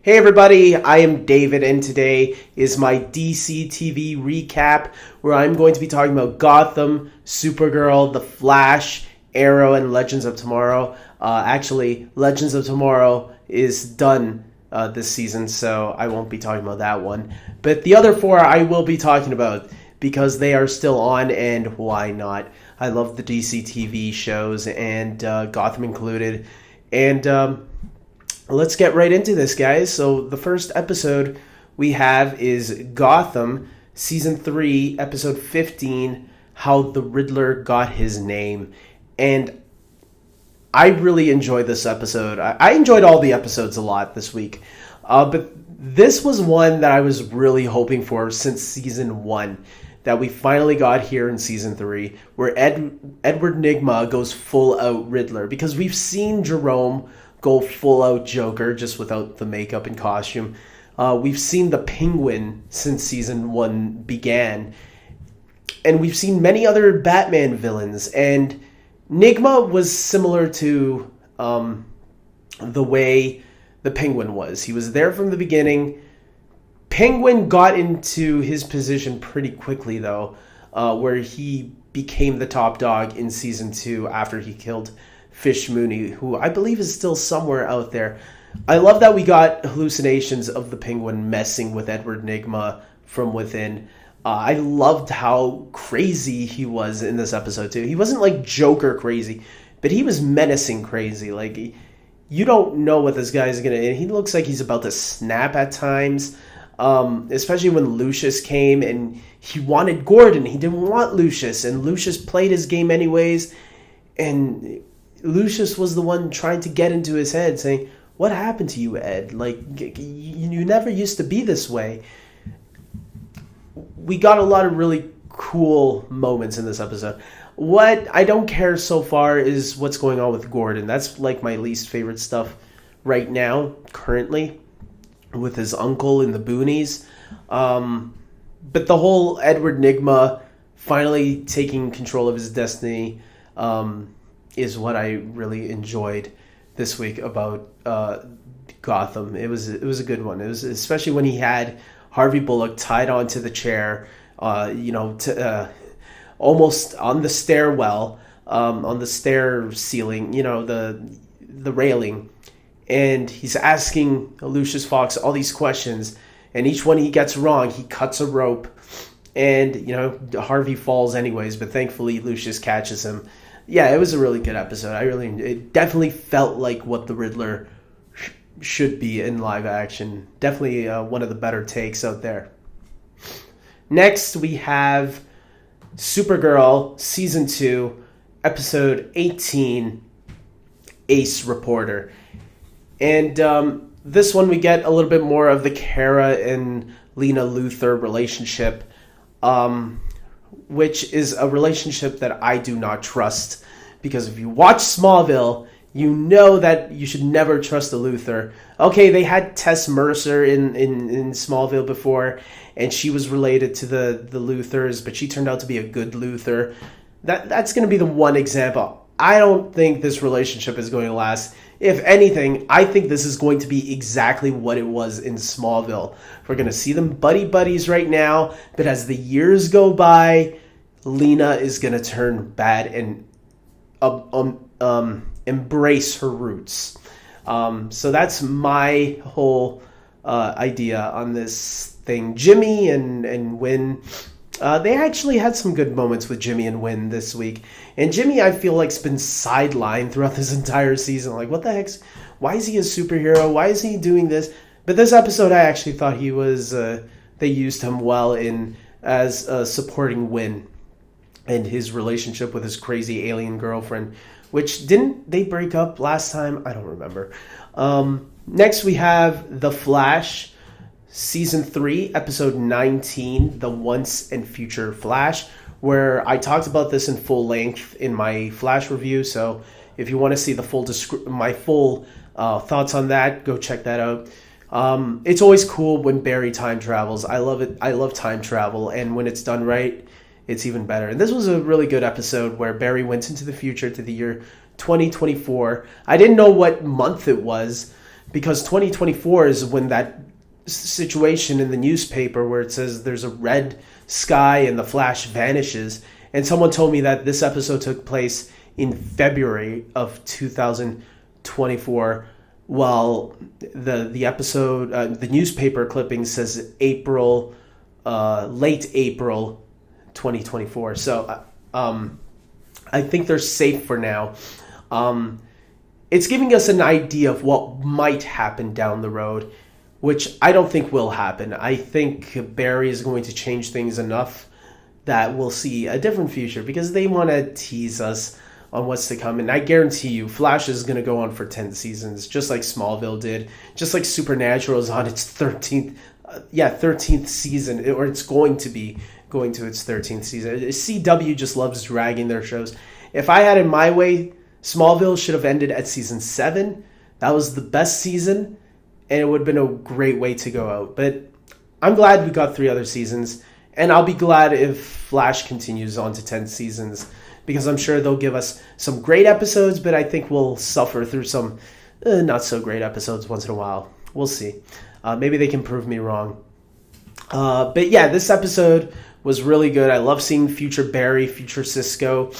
Hey everybody, I am David and today is my DCTV recap where I'm going to be talking about Gotham, Supergirl, The Flash, Arrow, and Legends of Tomorrow. Actually, Legends of Tomorrow is done this season, so I won't be talking about that one. But the other four I will be talking about because they are still on, and why not? I love the DCTV shows, and Gotham included. And let's get right into this, guys. So the first episode we have is Gotham, Season 3, Episode 15, How the Riddler Got His Name. And I really enjoyed this episode. I enjoyed all the episodes a lot this week. But this was one that I was really hoping for since Season 1. That we finally got here in Season 3, where Edward Nygma goes full-out Riddler. Because we've seen Jerome go full-out Joker, just without the makeup and costume. We've seen the Penguin since Season 1 began. And we've seen many other Batman villains. And Nygma was similar to the way the Penguin was. He was there from the beginning. Penguin got into his position pretty quickly, though, where he became the top dog in Season 2 after he killed Fish Mooney, who I believe is still somewhere out there. I love that we got hallucinations of the Penguin messing with Edward Nygma from within. I loved how crazy he was in this episode, too. He wasn't like Joker crazy, but he was menacing crazy. Like, you don't know what this guy's going to... He looks like he's about to snap at times. Especially when Lucius came and he wanted Gordon. He didn't want Lucius, and Lucius played his game anyways. And Lucius was the one trying to get into his head, saying, "What happened to you, Ed? Like, you never used to be this way." We got a lot of really cool moments in this episode. What I don't care so far is what's going on with Gordon. That's like my least favorite stuff right now, currently, with his uncle in the boonies. But the whole Edward Nygma finally taking control of his destiny is what I really enjoyed this week about Gotham. It was a good one. It was especially when he had Harvey Bullock tied onto the chair, almost on the stairwell, on the stair ceiling, the railing. And he's asking Lucius Fox all these questions, and each one he gets wrong, he cuts a rope, and Harvey falls anyways. But thankfully, Lucius catches him. Yeah, it was a really good episode. It definitely felt like what the Riddler should be in live action. Definitely one of the better takes out there. Next, we have Supergirl Season 2, Episode 18, Ace Reporter. And this one we get a little bit more of the Kara and Lena Luthor relationship, which is a relationship that I do not trust. Because if you watch Smallville, you know that you should never trust a Luthor. Okay, they had Tess Mercer in Smallville before, and she was related to the Luthors, but she turned out to be a good Luthor. That's going to be the one example. I don't think this relationship is going to last. If anything, I think this is going to be exactly what it was in Smallville. We're going to see them buddies right now, but as the years go by, Lena is going to turn bad and embrace her roots. So that's my whole idea on this thing. Jimmy and Wynn, they actually had some good moments with Jimmy and Wynn this week. And Jimmy, I feel like, has been sidelined throughout this entire season. Like, what the heck's... Why is he a superhero? Why is he doing this? But this episode, I actually thought he was... they used him well as supporting Wynn and his relationship with his crazy alien girlfriend. Which, didn't they break up last time? I don't remember. Next, we have The Flash, Season 3, Episode 19, The Once and Future Flash, where I talked about this in full length in my Flash review. So if you want to see the my full thoughts on that, go check that out. It's always cool when Barry time travels. I love it. I love time travel, and when it's done right, it's even better. And this was a really good episode where Barry went into the future to the year 2024. I didn't know what month it was, because 2024 is when that situation in the newspaper where it says there's a red sky and the Flash vanishes. And someone told me that this episode took place in February of 2024, while the episode, the newspaper clipping says April, late April 2024. So I think they're safe for now. It's giving us an idea of what might happen down the road, which I don't think will happen. I think Barry is going to change things enough that we'll see a different future, because they want to tease us on what's to come. And I guarantee you, Flash is going to go on for 10 seasons, just like Smallville did, just like Supernatural is on its 13th season, or it's going to be going to its 13th season. CW just loves dragging their shows. If I had it my way, Smallville should have ended at season 7. That was the best season, and it would have been a great way to go out. But I'm glad we got 3 other seasons, and I'll be glad if Flash continues on to 10 seasons, because I'm sure they'll give us some great episodes, but I think we'll suffer through some not so great episodes once in a while. We'll see. Maybe they can prove me wrong. But yeah, this episode was really good. I love seeing future Barry, future Cisco,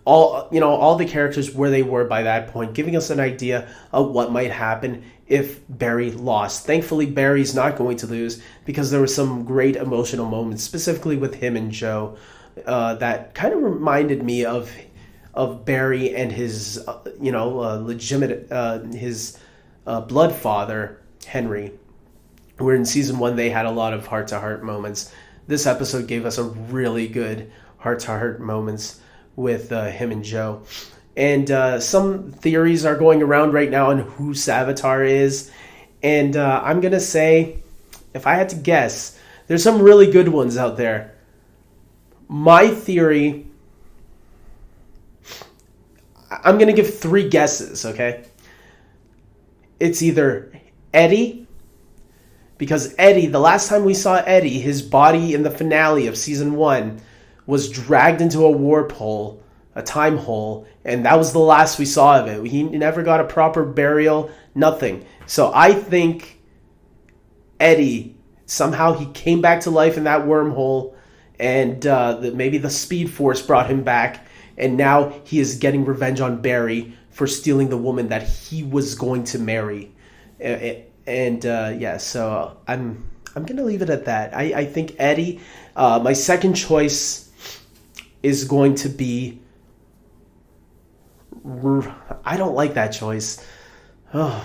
all the characters where they were by that point, giving us an idea of what might happen if Barry lost. Thankfully, Barry's not going to lose, because there were some great emotional moments, specifically with him and Joe, that kind of reminded me of Barry and his his blood father, Henry, where in season 1 they had a lot of heart-to-heart moments. This episode gave us a really good heart-to-heart moments with him and Joe. And some theories are going around right now on who Savitar is. And I'm going to say, if I had to guess, there's some really good ones out there. My theory, I'm going to give 3 guesses, okay? It's either Eddie, because Eddie, the last time we saw Eddie, his body in the finale of season 1 was dragged into a warp hole, a time hole, and that was the last we saw of it. He never got a proper burial, nothing. So I think Eddie, somehow he came back to life in that wormhole, and maybe the Speed Force brought him back, and now he is getting revenge on Barry for stealing the woman that he was going to marry. So I'm going to leave it at that. I think Eddie. My second choice is going to be... I don't like that choice. Oh.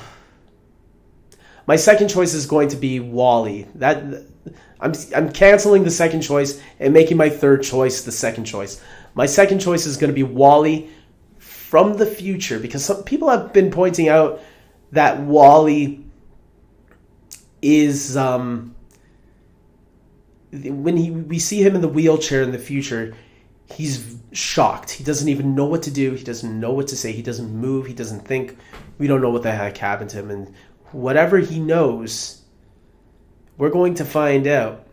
My second choice is going to be Wally. I'm canceling the second choice and making my third choice the second choice. My second choice is going to be Wally from the future, because some people have been pointing out that Wally is when we see him in the wheelchair in the future, he's shocked. He doesn't even know what to do. He doesn't know what to say. He doesn't move. He doesn't think. We don't know what the heck happened to him. And whatever he knows, we're going to find out.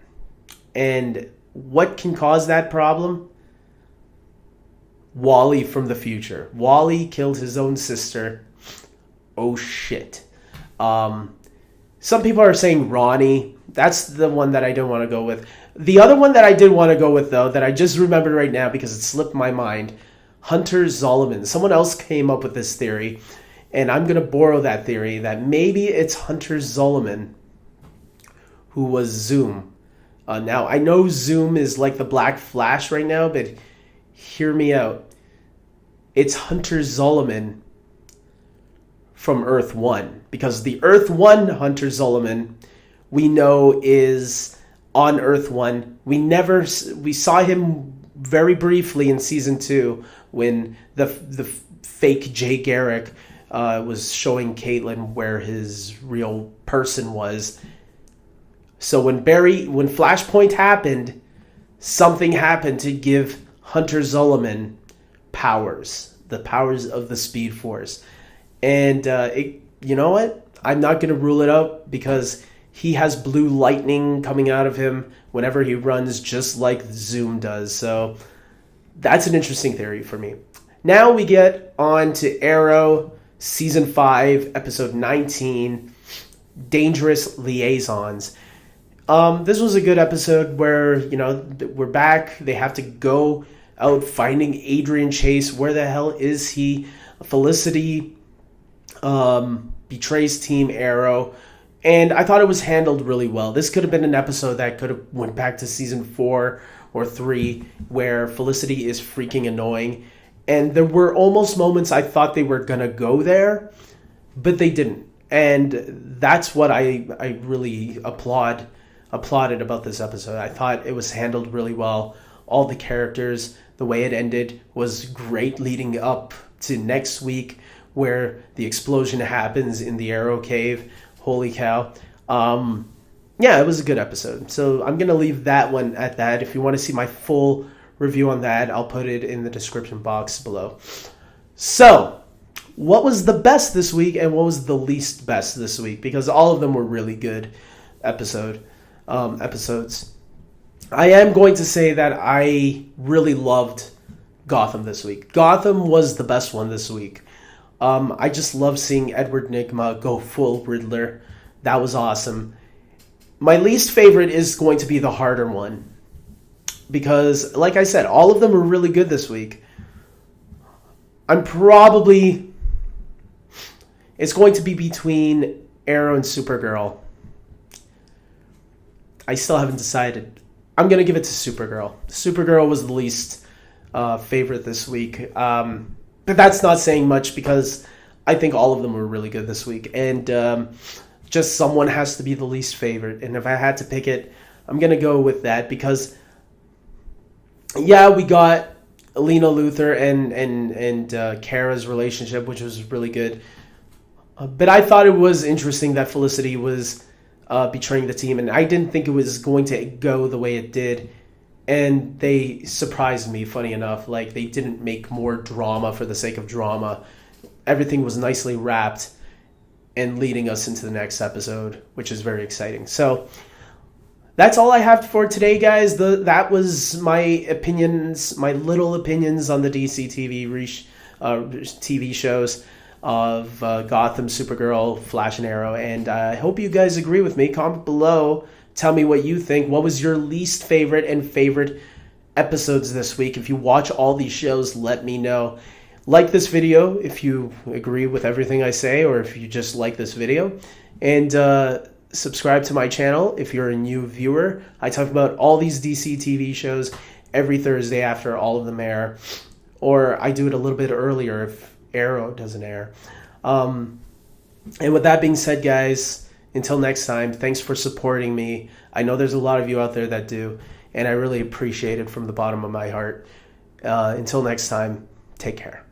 And what can cause that problem? Wally from the future. Wally killed his own sister. Oh shit. Some people are saying Ronnie. That's the one that I don't want to go with. The other one that I did want to go with, though, that I just remembered right now because it slipped my mind, Hunter Zolomon. Someone else came up with this theory, and I'm going to borrow that theory, that maybe it's Hunter Zolomon who was Zoom. Now, I know Zoom is like the Black Flash right now, but hear me out. It's Hunter Zolomon from Earth 1, because the Earth 1 Hunter Zolomon we know is on Earth 1. We saw him very briefly in season 2 when the fake Jay Garrick was showing Caitlin where his real person was. So when Flashpoint happened, something happened to give Hunter Zolomon powers, the powers of the Speed Force. And you know what? I'm not going to rule it out, because he has blue lightning coming out of him whenever he runs, just like Zoom does. So that's an interesting theory for me. Now we get on to Arrow Season 5, Episode 19, Dangerous Liaisons. This was a good episode where, we're back. They have to go out finding Adrian Chase. Where the hell is he? Felicity betrays Team Arrow. And I thought it was handled really well. This could have been an episode that could have went back to season 4 or 3 where Felicity is freaking annoying. And there were almost moments I thought they were going to go there, but they didn't. And that's what I really applauded about this episode. I thought it was handled really well. All the characters, the way it ended was great, leading up to next week where the explosion happens in the Arrow Cave. Holy cow. It was a good episode. So I'm going to leave that one at that. If you want to see my full review on that, I'll put it in the description box below. So, what was the best this week and what was the least best this week? Because all of them were really good episodes. I am going to say that I really loved Gotham this week. Gotham was the best one this week. I just love seeing Edward Nygma go full Riddler. That was awesome. My least favorite is going to be the harder one. Because, like I said, all of them were really good this week. It's going to be between Arrow and Supergirl. I still haven't decided. I'm going to give it to Supergirl. Supergirl was the least favorite this week. But that's not saying much because I think all of them were really good this week. And just someone has to be the least favorite. And if I had to pick it, I'm going to go with that because, we got Lena Luthor and Kara's relationship, which was really good. But I thought it was interesting that Felicity was betraying the team. And I didn't think it was going to go the way it did. And they surprised me, funny enough. Like, they didn't make more drama for the sake of drama. Everything was nicely wrapped and leading us into the next episode, which is very exciting. So, that's all I have for today, guys. That was my opinions, my little opinions on the DCTV TV shows of Gotham, Supergirl, Flash, and Arrow. And I hope you guys agree with me. Comment below. Tell me what you think. What was your least favorite and favorite episodes this week? If you watch all these shows, let me know. Like this video if you agree with everything I say or if you just like this video. And subscribe to my channel if you're a new viewer. I talk about all these DC TV shows every Thursday after all of them air. Or I do it a little bit earlier if Arrow doesn't air. And with that being said, guys, until next time, thanks for supporting me. I know there's a lot of you out there that do, and I really appreciate it from the bottom of my heart. Until next time, take care.